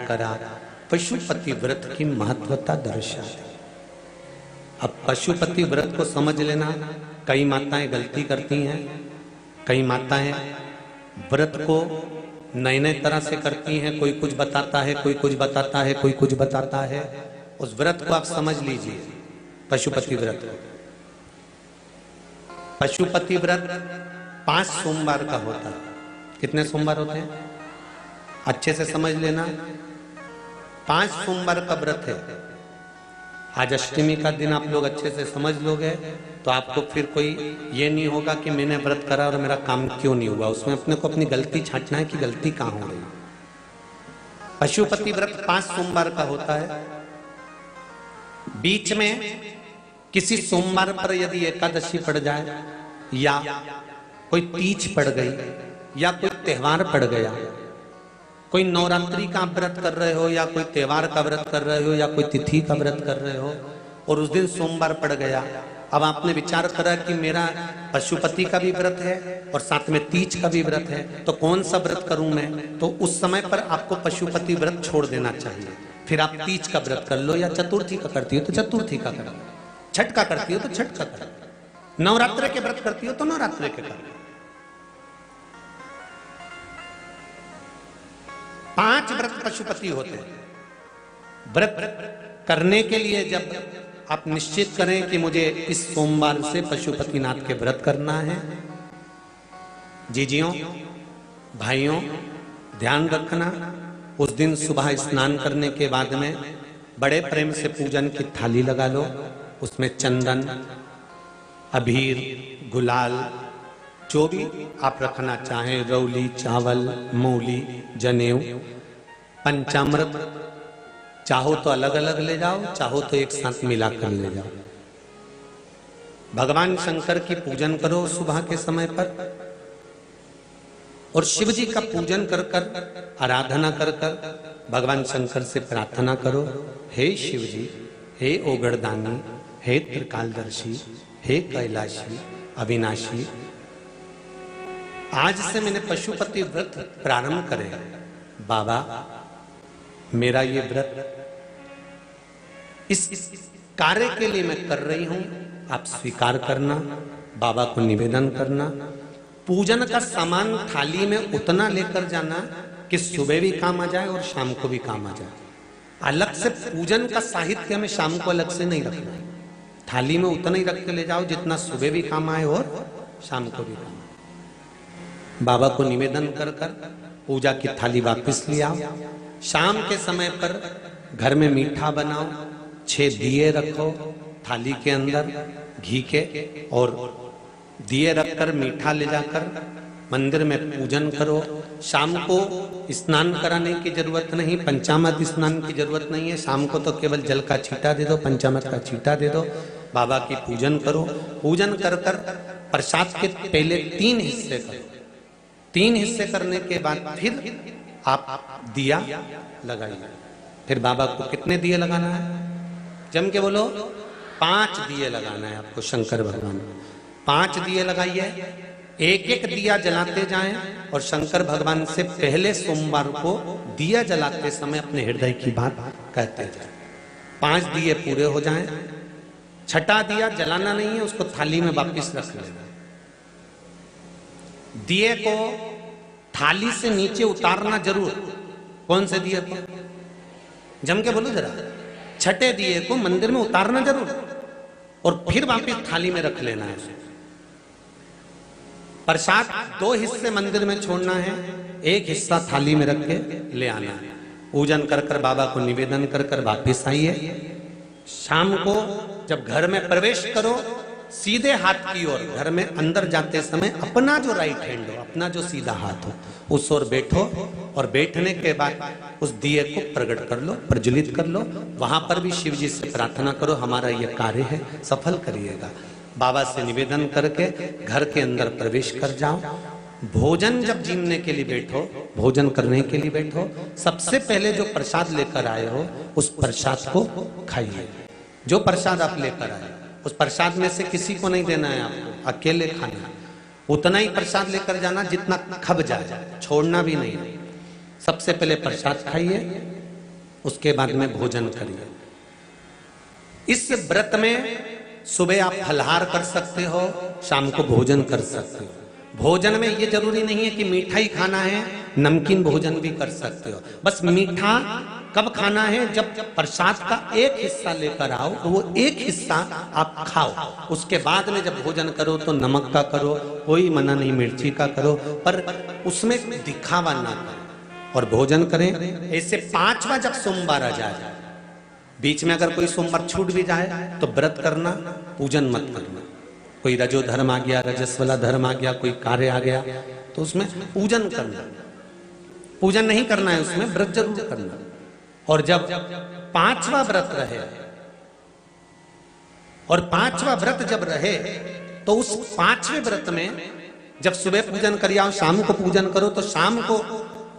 करा, पशुपति व्रत की महत्वता दर्शा। अब पशुपति व्रत को समझ लेना। कई माताएं गलती करती हैं, कई माताएं व्रत को नए नए तरह से करती हैं। कोई कुछ बताता है, कोई कुछ बताता है, कोई कुछ बताता है। उस व्रत को आप समझ लीजिए, पशुपति व्रत। पशुपति व्रत 5 सोमवार का होता है। कितने सोमवार होते हैं? अच्छे से समझ लेना, 5 सोमवार का व्रत है। आज अष्टमी का दिन आप लोग अच्छे से समझ लोगे तो आपको फिर कोई ये नहीं होगा कि मैंने व्रत करा और मेरा काम क्यों नहीं हुआ। उसमें अपने को अपनी गलती छांटना है कि गलती कहां हो रही। पशुपति व्रत 5 सोमवार का होता है। बीच में किसी सोमवार पर यदि एकादशी पड़ जाए या कोई तीज पड़ गई या कोई त्योहार पड़ गया, कोई नवरात्रि का व्रत कर रहे हो या कोई त्योहार का व्रत कर रहे हो या कोई तिथि का व्रत कर रहे हो और उस दिन सोमवार पड़ गया, अब आपने विचार करा कि मेरा पशुपति का भी व्रत है और साथ में तीज का भी व्रत है, तो कौन सा व्रत करूं मैं? तो उस समय पर आपको पशुपति व्रत छोड़ देना चाहिए। फिर आप तीज का व्रत कर लो या चतुर्थी का करती हो तो चतुर्थी का करो, छठ का करती हो तो छठ का करो, नवरात्रि के व्रत करती हो तो नवरात्रि के करो। 5 व्रत पशुपति होते हैं। व्रत करने के लिए जब आप निश्चित करें कि मुझे इस सोमवार से पशुपतिनाथ के व्रत करना है, जीजियों भाइयों ध्यान रखना, उस दिन सुबह स्नान करने के बाद में बड़े प्रेम से पूजन की थाली लगा लो। उसमें चंदन, अबीर, गुलाल, जो भी आप रखना चाहें, रौली, चावल, मूली, जनेऊ, पंचामृत, चाहो तो अलग अलग ले जाओ, चाहो तो एक साथ मिलाकर ले जाओ। भगवान शंकर की पूजन करो सुबह के समय पर और शिव जी का पूजन कर कर, आराधना कर कर भगवान शंकर से प्रार्थना करो, हे शिव जी, हे ओगड़दानी, हे त्रिकालदर्शी, हे कैलाशी, अविनाशी, आज से मैंने पशुपति व्रत प्रारंभ करे। बाबा मेरा ये व्रत इस कार्य के लिए मैं कर रही हूं, आप स्वीकार करना। बाबा को निवेदन करना। पूजन का सामान थाली में उतना लेकर जाना कि सुबह भी काम आ जाए और शाम को भी काम आ जाए। अलग से पूजन का साहित्य में शाम को अलग से नहीं रखना है। थाली में उतना ही रख के ले जाओ जितना सुबह भी काम आए और शाम को भी काम आए। बाबा को निवेदन कर कर पूजा की थाली वापस ले आओ। शाम के समय पर घर में मीठा बनाओ, 6 दिए रखो थाली के अंदर घी के, और दिए रखकर मीठा ले जाकर मंदिर में पूजन करो। शाम को स्नान कराने की जरूरत नहीं, पंचामृत स्नान की जरूरत नहीं है। शाम को तो केवल जल का छींटा दे दो, पंचामृत का छींटा दे दो, बाबा की पूजन करो। पूजन कर कर प्रसाद के पहले 3 हिस्से करो। 3 हिस्से करने के बाद फिर आप दिया लगाइए। फिर बाबा को कितने दिए लगाना है? जम के बोलो, 5 दिए लगाना है आपको शंकर भगवान को। 5 दिए लगाइए, एक एक दिया जलाते जाएं और शंकर भगवान से पहले सोमवार को दिया जलाते समय अपने हृदय की बात कहते जाएं। 5 दिए पूरे हो जाएं। छठा दिया जलाना नहीं है, उसको थाली में वापस रख लेना। दिए को थाली से नीचे उतारना जरूर। कौन से दिए को? जम के बोलो जरा। छठे दिए को मंदिर में उतारना जरूर और फिर वापस थाली में रख लेना है। प्रसाद 2 हिस्से मंदिर में छोड़ना है, 1 हिस्सा थाली में रख के ले आना है। पूजन कर कर बाबा को निवेदन कर कर वापिस आइए। शाम को जब घर में प्रवेश करो, सीधे हाथ की ओर घर में अंदर जाते समय अपना जो राइट हैंड हो, अपना जो सीधा हाथ हो, उस ओर बैठो और बैठने के बाद उस दिए को प्रकट कर लो, प्रज्वलित कर लो। वहां पर भी शिव जी से प्रार्थना करो, हमारा यह कार्य है सफल करिएगा। बाबा से निवेदन करके घर के अंदर प्रवेश कर जाओ। भोजन जब जीमने के लिए बैठो, भोजन करने के लिए बैठो, सबसे पहले जो प्रसाद लेकर आए हो उस प्रसाद को खाइए। जो प्रसाद आप लेकर आए उस प्रसाद में से किसी को नहीं देना है, आपको अकेले खाना है। उतना ही प्रसाद लेकर जाना जितना खब जाए, छोड़ना भी नहीं। सबसे पहले प्रसाद खाइए, उसके बाद में भोजन करिए। इस व्रत में सुबह आप फलहार कर सकते हो, शाम को भोजन कर सकते हो। भोजन में ये जरूरी नहीं है कि मीठा ही खाना है, नमकीन भोजन भी कर सकते हो। बस मीठा कब खाना है, जब प्रसाद का एक हिस्सा लेकर आओ तो वो एक हिस्सा आप खाओ। उसके बाद में जब भोजन करो तो नमक का करो, कोई मना नहीं मिर्ची का करो, पर उसमें दिखावा ना करो और भोजन करें। ऐसे 5वां जब सोमवार आ जाए, बीच में अगर कोई सोमवार छूट भी जाए तो व्रत करना, पूजन मत करना। कोई रजो धर्म आ गया, रजस्वला धर्म आ गया, कोई कार्य आ गया तो उसमें पूजन करना, पूजन नहीं करना है, उसमें व्रत जरूर करना। और जब 5वां व्रत रहे और 5वां व्रत जब रहे तो उस 5वें व्रत में जब सुबह पूजन करिए और शाम को पूजन करो तो शाम को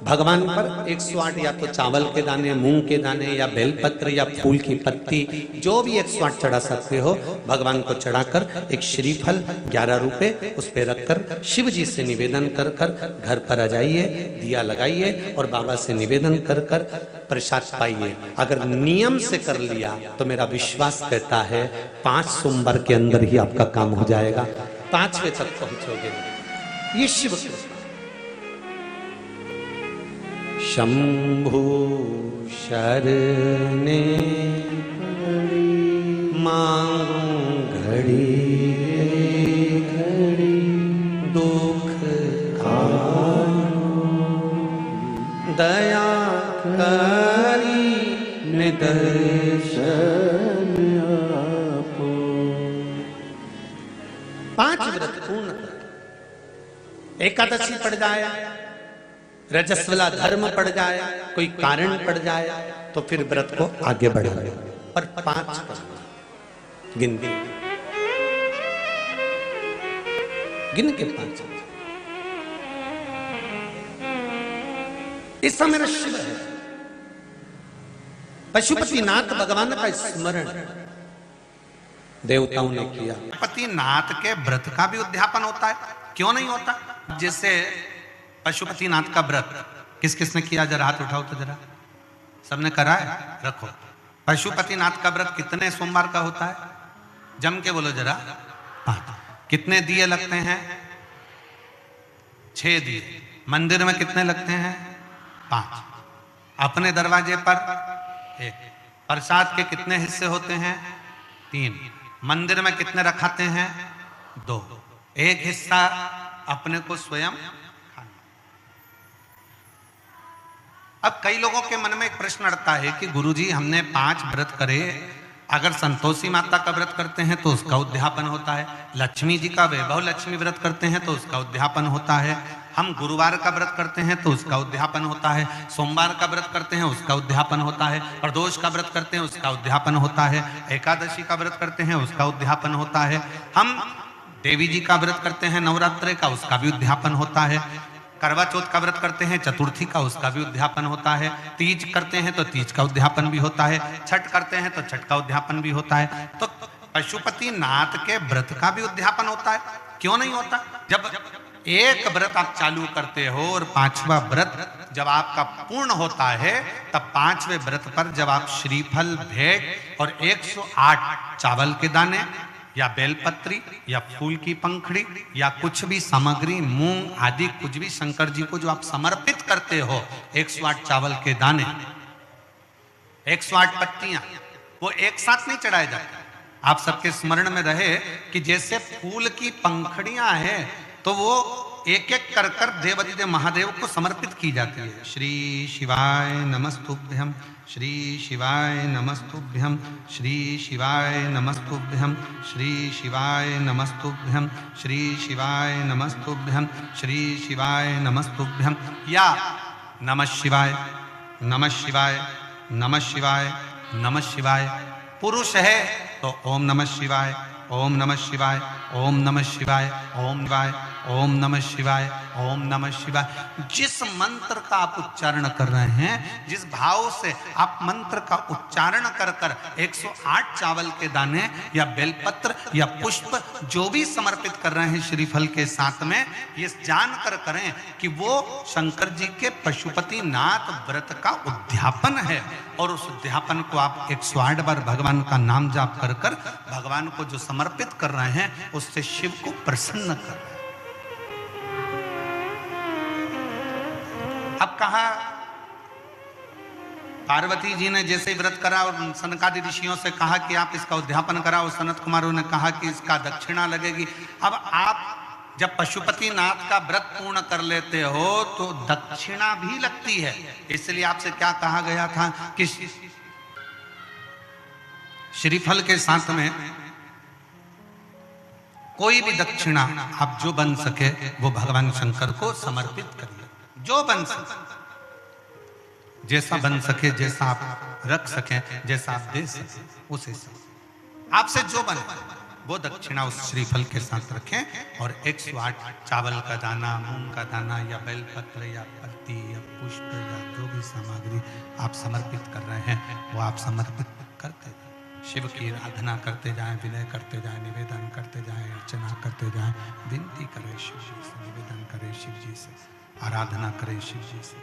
भगवान पर 108 या तो चावल के दाने, मूंग के दाने या बेलपत्र या फूल की पत्ती, जो भी 108 चढ़ा सकते हो भगवान को चढ़ाकर एक श्रीफल 11 रुपए उस पे रखकर शिव जी से निवेदन कर कर घर पर आ जाइए, दिया लगाइए और बाबा से निवेदन कर कर प्रसाद पाइए। अगर नियम से कर लिया तो मेरा विश्वास कहता है 5 सोमवार के अंदर ही आपका काम हो जाएगा, 5वें तक पहुंचोगे। ये शिव शंभु शरणे मांगू घड़ी घड़ी दुख दया करी निदर्शन आपो। 5 व्रत पूर्ण कर, एकादशी पड़ जाए, रजस्वला धर्म पड़ जाए, कोई कारण पड़ जाए तो फिर व्रत को आगे बढ़ाए। और 5 गिन के 5। ऐसा मेरा शिव है। पशुपतिनाथ भगवान का स्मरण देवताओं ने किया। पशुपतिनाथ के व्रत का भी उद्यापन होता है, क्यों नहीं होता? जैसे पशुपतिनाथ का व्रत किस किस ने किया, जरा हाथ उठाओ तो जरा। सबने करा है? रखो। पशुपतिनाथ का व्रत कितने सोमवार का होता है? जम के बोलो जरा। 5। कितने दिए लगते हैं? 6 दिए। मंदिर में कितने लगते हैं? 5। अपने दरवाजे पर 1। प्रसाद के कितने हिस्से होते हैं? 3। मंदिर में कितने रखाते हैं? 2। एक हिस्सा अपने को स्वयं खाना। अब कई लोगों के मन में एक प्रश्न अड़ता है कि गुरुजी हमने 5 व्रत करे, अगर संतोषी माता का व्रत करते हैं तो उसका उद्यापन होता है, लक्ष्मी जी का वैभव लक्ष्मी व्रत करते हैं तो उसका उद्यापन होता है, हम गुरुवार का व्रत करते हैं तो उसका उद्यापन होता है, सोमवार का व्रत करते हैं उसका उद्यापन होता है, प्रदोष का व्रत करते हैं उसका उद्यापन होता है, एकादशी का व्रत करते हैं उसका उद्यापन होता है, हम देवी जी का व्रत करते हैं नवरात्रि का उसका भी उद्यापन होता है, करवा चौथ का व्रत करते हैं चतुर्थी का उसका भी उद्यापन होता है, तीज करते हैं तो तीज का उद्यापन भी होता है, छठ करते हैं तो छठ का उद्यापन भी होता है। तो पशुपतिनाथ के व्रत का भी उद्यापन होता है, क्यों नहीं होता? जब एक व्रत आप चालू करते हो और 5वां व्रत जब आपका पूर्ण होता है तब 5वें व्रत पर जब आप श्रीफल भेंट और 108 चावल के दाने या बेलपत्री या फूल की पंखड़ी या कुछ भी सामग्री, मूंग आदि कुछ भी शंकर जी को जो आप समर्पित करते हो, 108 चावल के दाने, 108 पत्तियां, वो एक साथ नहीं चढ़ाए जाते। आप सबके स्मरण में रहे कि जैसे फूल की पंखड़ियां हैं तो वो एक एक कर कर देवाधिदेव महादेव को समर्पित की जाती है। श्री शिवाय नमस्तुभ्यम, श्री शिवाय नमस्तुभ्यम, श्री शिवाय नमस्तुभ्यम, श्री शिवाय नमस्तुभ्यम, श्री शिवाय नमस्तुभ्यम, श्री शिवाय नमस्तुभ्यम, या नमः शिवाय, नमः शिवाय, नमः शिवाय, नमः शिवाय। पुरुष है तो ओम नमः शिवाय, ओम नमः शिवाय, ओम नमः शिवाय, ओम शिवाय, ओम नमः शिवाय, ओम नमः शिवाय। जिस मंत्र का आप उच्चारण कर रहे हैं, जिस भाव से आप मंत्र का उच्चारण कर कर 108 चावल के दाने या बेलपत्र या पुष्प जो भी समर्पित कर रहे हैं श्रीफल के साथ में, ये जानकर करें कि वो शंकर जी के पशुपति नाथ व्रत का उद्यापन है। और उस उद्यापन को आप 108 बार भगवान का नाम जाप कर कर भगवान को जो समर्पित कर रहे हैं, उससे शिव को प्रसन्न कर रहे हैं। अब कहा पार्वती जी ने जैसे ही व्रत करा और सनकादि ऋषियों से कहा कि आप इसका उद्यापन कराओ, सनत कुमारों ने कहा कि इसका दक्षिणा लगेगी। अब आप जब पशुपति नाथ का व्रत पूर्ण कर लेते हो तो दक्षिणा भी लगती है। इसलिए आपसे क्या कहा गया था कि श्रीफल के साथ में कोई भी दक्षिणा आप जो बन सके वो भगवान शंकर को समर्पित करिए, जो बन सके, जैसा बन सके, जैसा आप रख सके, जैसा आप दे सके, उसे आपसे जो बने वो दक्षिणा उस श्रीफल के साथ रखें। और 108 चावल का दाना, मूंग का दाना या बेलपत्र या पत्ती या पुष्प या जो भी सामग्री आप समर्पित कर रहे हैं वो आप समर्पित करते जाएं। शिव की आराधना करते जाएं, विनय करते जाएं, निवेदन करते जाएं, अर्चना करते जाएं, विनती करें शिव जी से, निवेदन करें शिव जी से, आराधना करें शिव जी से।